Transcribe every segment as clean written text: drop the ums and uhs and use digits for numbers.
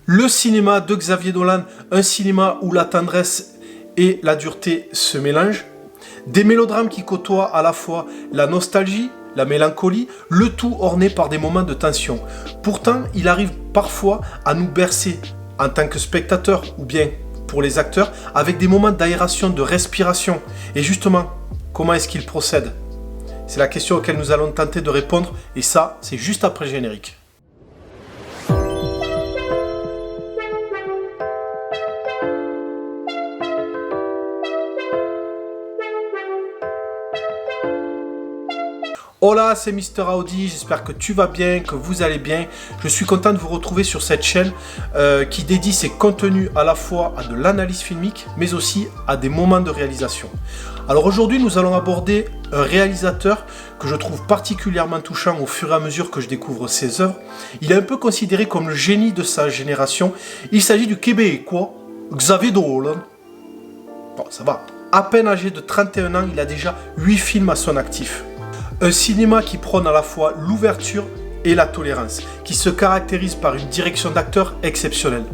Le cinéma de Xavier Dolan, un cinéma où la tendresse et la dureté se mélangent. Des mélodrames qui côtoient à la fois la nostalgie, la mélancolie, le tout orné par des moments de tension. Pourtant, il arrive parfois à nous bercer en tant que spectateur ou bien pour les acteurs avec des moments d'aération, de respiration. Et justement, comment est-ce qu'il procède? C'est la question auquel nous allons tenter de répondre et ça, c'est juste après le générique. Hola, c'est Mister Audi, j'espère que tu vas bien, que vous allez bien. Je suis content de vous retrouver sur cette chaîne qui dédie ses contenus à la fois à de l'analyse filmique, mais aussi à des moments de réalisation. Alors aujourd'hui, nous allons aborder un réalisateur que je trouve particulièrement touchant au fur et à mesure que je découvre ses œuvres. Il est un peu considéré comme le génie de sa génération. Il s'agit du Québécois Xavier Dolan. Bon, ça va. À peine âgé de 31 ans, il a déjà 8 films à son actif. Un cinéma qui prône à la fois l'ouverture et la tolérance, qui se caractérise par une direction d'acteurs exceptionnelle.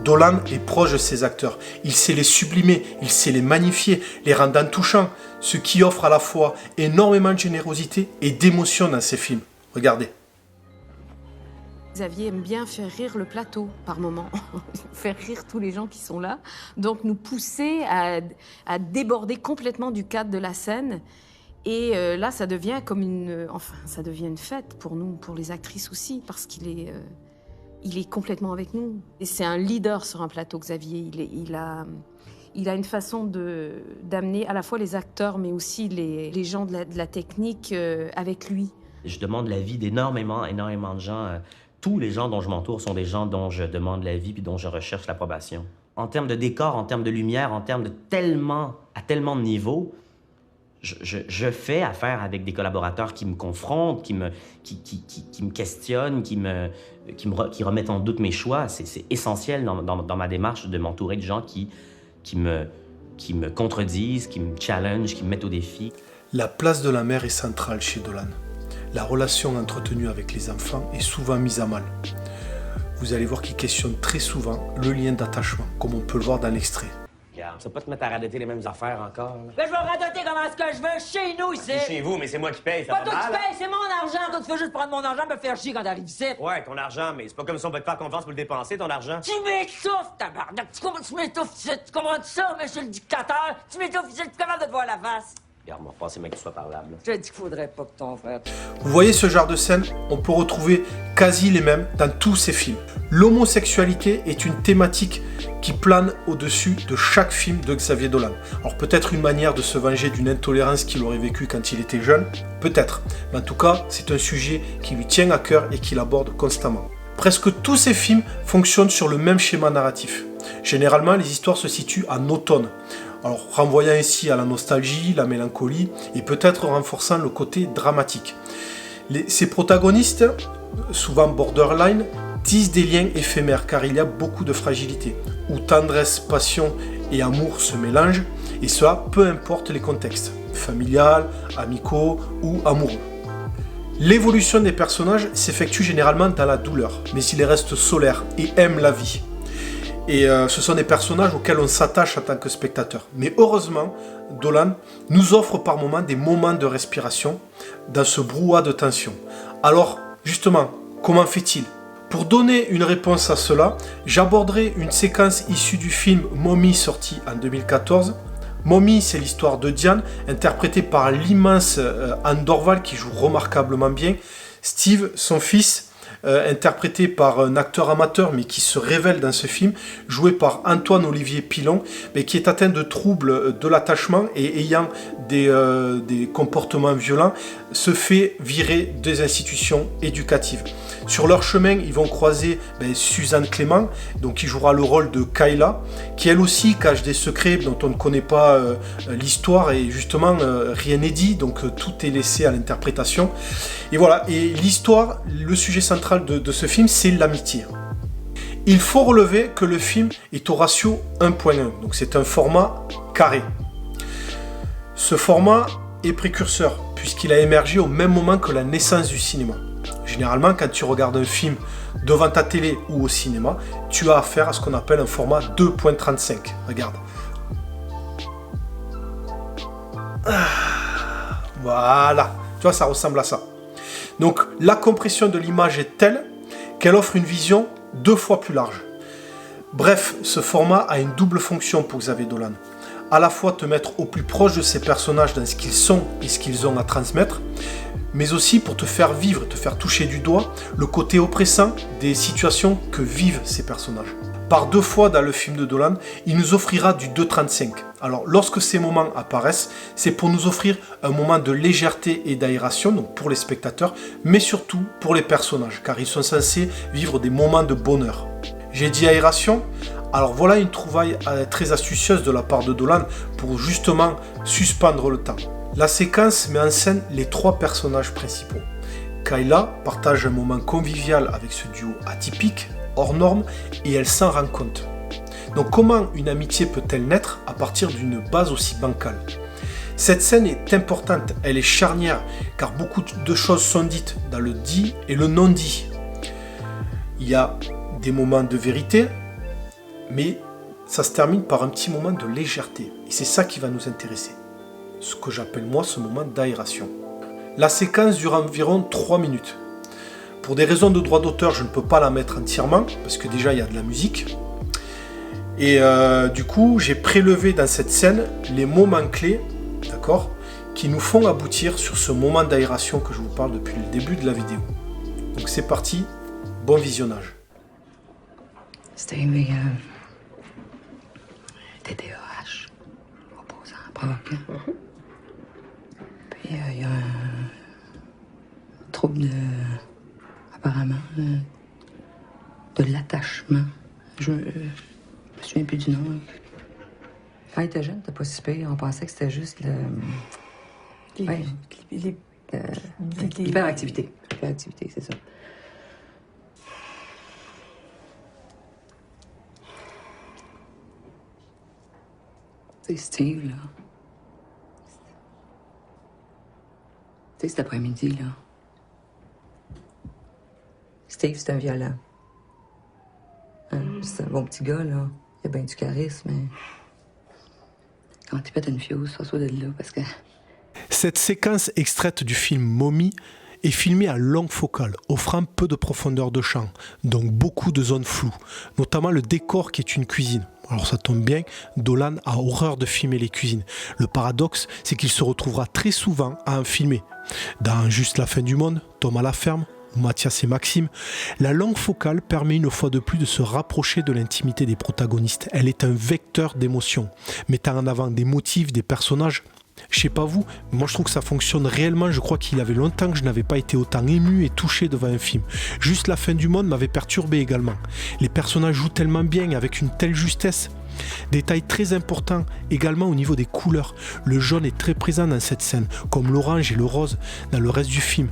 Dolan est proche de ses acteurs, il sait les sublimer, il sait les magnifier, les rendant touchants, ce qui offre à la fois énormément de générosité et d'émotion dans ses films. Regardez. Xavier aime bien faire rire le plateau par moment, faire rire tous les gens qui sont là, donc nous pousser à déborder complètement du cadre de la scène. Et là, ça devient comme ça devient une fête pour nous, pour les actrices aussi, parce qu'il est complètement avec nous. Et c'est un leader sur un plateau, Xavier. Il a une façon d'amener à la fois les acteurs, mais aussi les gens de la technique avec lui. Je demande l'avis d'énormément de gens. Tous les gens dont je m'entoure sont des gens dont je demande l'avis puis dont je recherche l'approbation. En termes de décor, en termes de lumière, en termes de à tellement de niveaux, je fais affaire avec des collaborateurs qui me confrontent, qui me questionnent, qui remettent en doute mes choix. C'est essentiel dans ma démarche de m'entourer de gens qui me contredisent, qui me challengent, qui me mettent au défi. La place de la mère est centrale chez Dolan. La relation entretenue avec les enfants est souvent mise à mal. Vous allez voir qu'il questionne très souvent le lien d'attachement, comme on peut le voir dans l'extrait. Regarde, ça va pas te mettre à radoter les mêmes affaires encore. Là. Mais je vais radoter comment est-ce que je veux chez nous ici. Chez vous, mais c'est moi qui paye, ça Pas va toi qui mal. paye, c'est mon argent. Toi, tu veux juste prendre mon argent et me faire chier quand t'arrives ici. Ouais, ton argent, mais c'est pas comme si on va te faire confiance pour le dépenser, ton argent. Tu m'étouffes, tabarnak. Tu m'étouffes ici. Tu comprends ça, monsieur le dictateur? Tu m'étouffes ici. Tu es capable de te voir la face. Regarde, moi, repasser mec qui soit parlable. Je te dis qu'il faudrait pas que ton frère... Vous voyez ce genre de scène, on peut retrouver quasi les mêmes dans tous ces films. L'homosexualité est une thématique qui plane au-dessus de chaque film de Xavier Dolan. Alors peut-être une manière de se venger d'une intolérance qu'il aurait vécue quand il était jeune, peut-être. Mais en tout cas, c'est un sujet qui lui tient à cœur et qu'il aborde constamment. Presque tous ces films fonctionnent sur le même schéma narratif. Généralement, les histoires se situent en automne. Alors, renvoyant ici à la nostalgie, la mélancolie, et peut-être renforçant le côté dramatique. Ces protagonistes, souvent borderline, tissent des liens éphémères, car il y a beaucoup de fragilité, où tendresse, passion et amour se mélangent, et cela peu importe les contextes, familial, amicaux ou amoureux. L'évolution des personnages s'effectue généralement dans la douleur, mais ils restent solaires et aiment la vie. Et ce sont des personnages auxquels on s'attache en tant que spectateur. Mais heureusement, Dolan nous offre par moments des moments de respiration dans ce brouhaha de tension. Alors, justement, comment fait-il? Pour donner une réponse à cela, j'aborderai une séquence issue du film Mommy sorti en 2014. Mommy, c'est l'histoire de Diane, interprétée par l'immense Anne Dorval qui joue remarquablement bien. Steve, son fils, interprété par un acteur amateur mais qui se révèle dans ce film, joué par Antoine-Olivier Pilon, mais qui est atteint de troubles de l'attachement et ayant des comportements violents, se fait virer des institutions éducatives. Sur leur chemin, ils vont croiser Suzanne Clément, donc qui jouera le rôle de Kayla, qui elle aussi cache des secrets dont on ne connaît pas l'histoire et justement rien n'est dit, donc tout est laissé à l'interprétation. Et voilà, et l'histoire, le sujet central de ce film, c'est l'amitié. Il faut relever que le film est au ratio 1.1, donc c'est un format carré. Ce format est précurseur, puisqu'il a émergé au même moment que la naissance du cinéma. Généralement, quand tu regardes un film devant ta télé ou au cinéma, tu as affaire à ce qu'on appelle un format 2.35. Regarde. Voilà. Tu vois, ça ressemble à ça. Donc, la compression de l'image est telle qu'elle offre une vision 2 fois plus large. Bref, ce format a une double fonction pour Xavier Dolan. À la fois te mettre au plus proche de ces personnages dans ce qu'ils sont et ce qu'ils ont à transmettre, mais aussi pour te faire vivre, te faire toucher du doigt le côté oppressant des situations que vivent ces personnages. Par 2 fois dans le film de Dolan, il nous offrira du 2.35. Alors lorsque ces moments apparaissent, c'est pour nous offrir un moment de légèreté et d'aération, donc pour les spectateurs, mais surtout pour les personnages, car ils sont censés vivre des moments de bonheur. J'ai dit aération, alors voilà une trouvaille très astucieuse de la part de Dolan pour justement suspendre le temps. La séquence met en scène les 3 personnages principaux. Kayla partage un moment convivial avec ce duo atypique, hors norme, et elle s'en rend compte. Donc comment une amitié peut-elle naître à partir d'une base aussi bancale ? Cette scène est importante, elle est charnière, car beaucoup de choses sont dites dans le dit et le non dit. Il y a des moments de vérité, mais ça se termine par un petit moment de légèreté. Et c'est ça qui va nous intéresser. Ce que j'appelle moi ce moment d'aération. La séquence dure environ 3 minutes. Pour des raisons de droit d'auteur, je ne peux pas la mettre entièrement, parce que déjà il y a de la musique. Et du coup, j'ai prélevé dans cette scène les moments clés, d'accord, qui nous font aboutir sur ce moment d'aération que je vous parle depuis le début de la vidéo. Donc c'est parti, bon visionnage. Stevie, TDAH, opposant provoquant. Puis il y a un trouble de, apparemment, de l'attachement. Je me souviens plus du nom. Quand il était jeune, t'es pas si pire. On pensait que c'était juste l'hyperactivité. L'hyperactivité, c'est ça. Tu sais, Steve, là. Tu sais, cet après-midi, là. Steve, c'est un violent. Hein? C'est un bon petit gars, là. Il a bien du charisme, mais... Quand tu pètes une fuse, sois de là, parce que... Cette séquence extraite du film Mommy est filmée à longue focale, offrant peu de profondeur de champ, donc beaucoup de zones floues, notamment le décor qui est une cuisine. Alors ça tombe bien, Dolan a horreur de filmer les cuisines. Le paradoxe, c'est qu'il se retrouvera très souvent à en filmer. Dans Juste la fin du monde, Tom à la ferme, ou Mathias et Maxime, la longue focale permet une fois de plus de se rapprocher de l'intimité des protagonistes. Elle est un vecteur d'émotion, mettant en avant des motifs, des personnages. Je sais pas vous, mais moi je trouve que ça fonctionne réellement. Je crois qu'il y avait longtemps que je n'avais pas été autant ému et touché devant un film. Juste la fin du monde m'avait perturbé également. Les personnages jouent tellement bien, avec une telle justesse. Détail très important également au niveau des couleurs. Le jaune est très présent dans cette scène, comme l'orange et le rose dans le reste du film.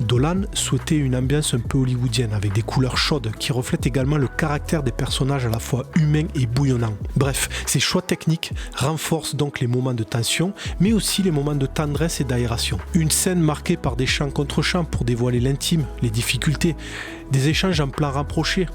Dolan souhaitait une ambiance un peu hollywoodienne, avec des couleurs chaudes qui reflètent également le caractère des personnages à la fois humains et bouillonnants. Bref, ces choix techniques renforcent donc les moments de tension, mais aussi les moments de tendresse et d'aération. Une scène marquée par des chants contre chants pour dévoiler l'intime, les difficultés, des échanges en plan rapproché,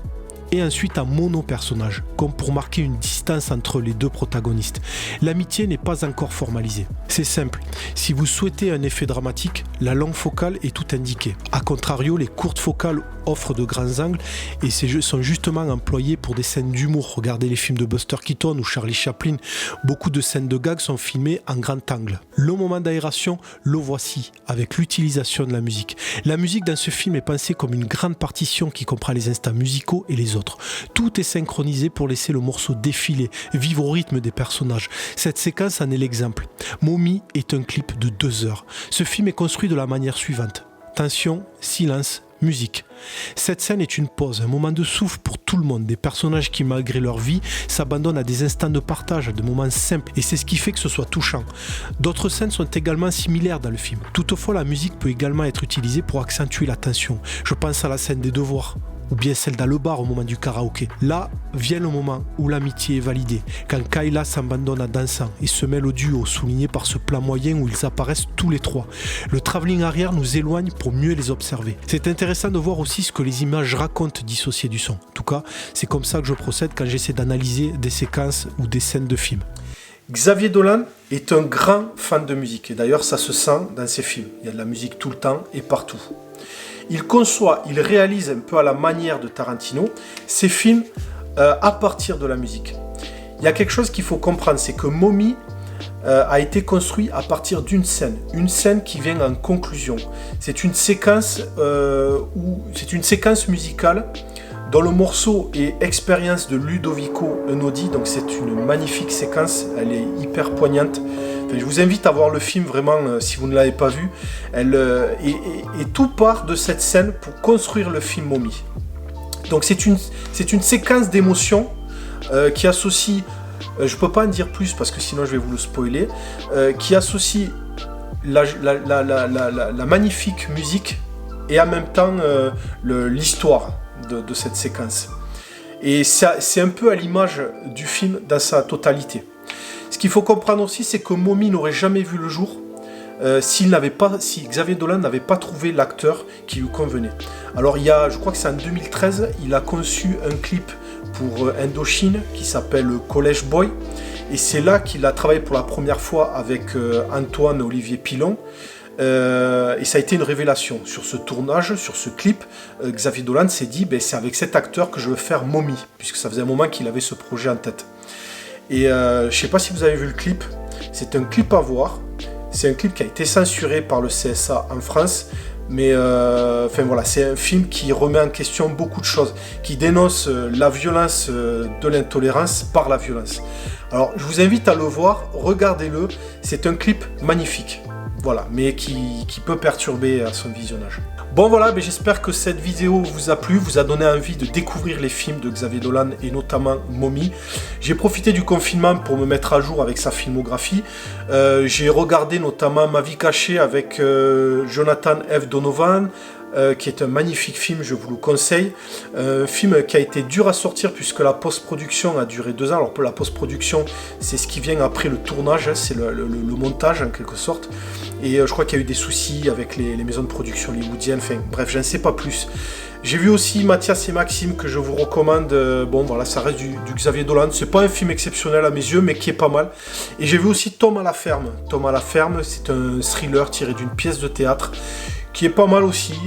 et ensuite en mono-personnage, comme pour marquer une distance entre les deux protagonistes. L'amitié n'est pas encore formalisée. C'est simple, si vous souhaitez un effet dramatique, la longue focale est tout indiquée. A contrario, les courtes focales offrent de grands angles et ces jeux sont justement employés pour des scènes d'humour. Regardez les films de Buster Keaton ou Charlie Chaplin, beaucoup de scènes de gags sont filmées en grand angle. Le moment d'aération, le voici, avec l'utilisation de la musique. La musique dans ce film est pensée comme une grande partition qui comprend les instants musicaux et les autres. Tout est synchronisé pour laisser le morceau défiler, vivre au rythme des personnages. Cette séquence en est l'exemple. Mommy est un clip de 2 heures. Ce film est construit de la manière suivante. Tension, silence, musique. Cette scène est une pause, un moment de souffle pour tout le monde, des personnages qui malgré leur vie s'abandonnent à des instants de partage, à des moments simples, et c'est ce qui fait que ce soit touchant. D'autres scènes sont également similaires dans le film. Toutefois, la musique peut également être utilisée pour accentuer la tension. Je pense à la scène des devoirs, ou bien celle dans le bar au moment du karaoké. Là vient le moment où l'amitié est validée, quand Kayla s'abandonne à dansant et se mêle au duo, souligné par ce plan moyen où ils apparaissent tous les trois. Le travelling arrière nous éloigne pour mieux les observer. C'est intéressant de voir aussi ce que les images racontent dissociées du son. En tout cas, c'est comme ça que je procède quand j'essaie d'analyser des séquences ou des scènes de films. Xavier Dolan est un grand fan de musique et d'ailleurs ça se sent dans ses films. Il y a de la musique tout le temps et partout. Il conçoit, il réalise un peu à la manière de Tarantino ses films à partir de la musique. Il y a quelque chose qu'il faut comprendre, c'est que Mommy a été construit à partir d'une scène qui vient en conclusion. C'est une séquence musicale dont le morceau est Expérience de Ludovico Einaudi, donc c'est une magnifique séquence, elle est hyper poignante. Enfin, je vous invite à voir le film vraiment si vous ne l'avez pas vu. Et tout part de cette scène pour construire le film Mommy. Donc c'est une séquence d'émotions qui associe, je ne peux pas en dire plus parce que sinon je vais vous le spoiler, qui associe la magnifique musique et en même temps l'histoire de cette séquence. Et c'est un peu à l'image du film dans sa totalité. Ce qu'il faut comprendre aussi, c'est que Mommy n'aurait jamais vu le jour si Xavier Dolan n'avait pas trouvé l'acteur qui lui convenait. Alors je crois que c'est en 2013, il a conçu un clip pour Indochine qui s'appelle College Boy. Et c'est là qu'il a travaillé pour la première fois avec Antoine Olivier Pilon. Et ça a été une révélation sur ce tournage, sur ce clip. Xavier Dolan s'est dit c'est avec cet acteur que je veux faire Mommy, puisque ça faisait un moment qu'il avait ce projet en tête. Et je ne sais pas si vous avez vu le clip, c'est un clip à voir. C'est un clip qui a été censuré par le CSA en France, mais c'est un film qui remet en question beaucoup de choses, qui dénonce la violence de l'intolérance par la violence. Alors je vous invite à le voir, regardez-le, c'est un clip magnifique. Voilà, mais qui peut perturber à son visionnage. Bon voilà, j'espère que cette vidéo vous a plu, vous a donné envie de découvrir les films de Xavier Dolan et notamment Mommy. J'ai profité du confinement pour me mettre à jour avec sa filmographie. J'ai regardé notamment Ma vie cachée avec Jonathan F. Donovan, qui est un magnifique film, je vous le conseille. Un film qui a été dur à sortir puisque la post-production a duré 2 ans. Alors la post-production, c'est ce qui vient après le tournage, c'est le montage en quelque sorte. Et je crois qu'il y a eu des soucis avec les maisons de production hollywoodiennes, enfin bref, j'en sais pas plus. J'ai vu aussi Mathias et Maxime que je vous recommande. Bon voilà, ça reste du Xavier Dolan. C'est pas un film exceptionnel à mes yeux, mais qui est pas mal. Et j'ai vu aussi Tom à la ferme. Tom à la ferme, c'est un thriller tiré d'une pièce de théâtre qui est pas mal aussi.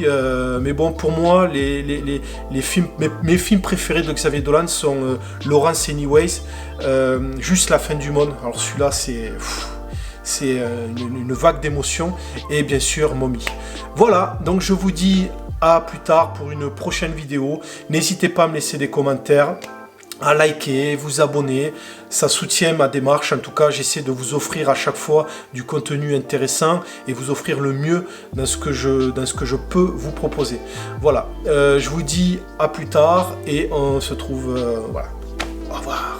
Mais bon, pour moi, les films, mes films préférés de Xavier Dolan sont Lawrence Anyways, Juste la fin du monde. Alors celui-là, c'est une vague d'émotions. Et bien sûr, Mommy. Voilà, donc je vous dis à plus tard pour une prochaine vidéo. N'hésitez pas à me laisser des commentaires, à liker, vous abonner. Ça soutient ma démarche. En tout cas, j'essaie de vous offrir à chaque fois du contenu intéressant et vous offrir le mieux dans ce que je peux vous proposer. Voilà, je vous dis à plus tard et on se trouve... voilà. Au revoir.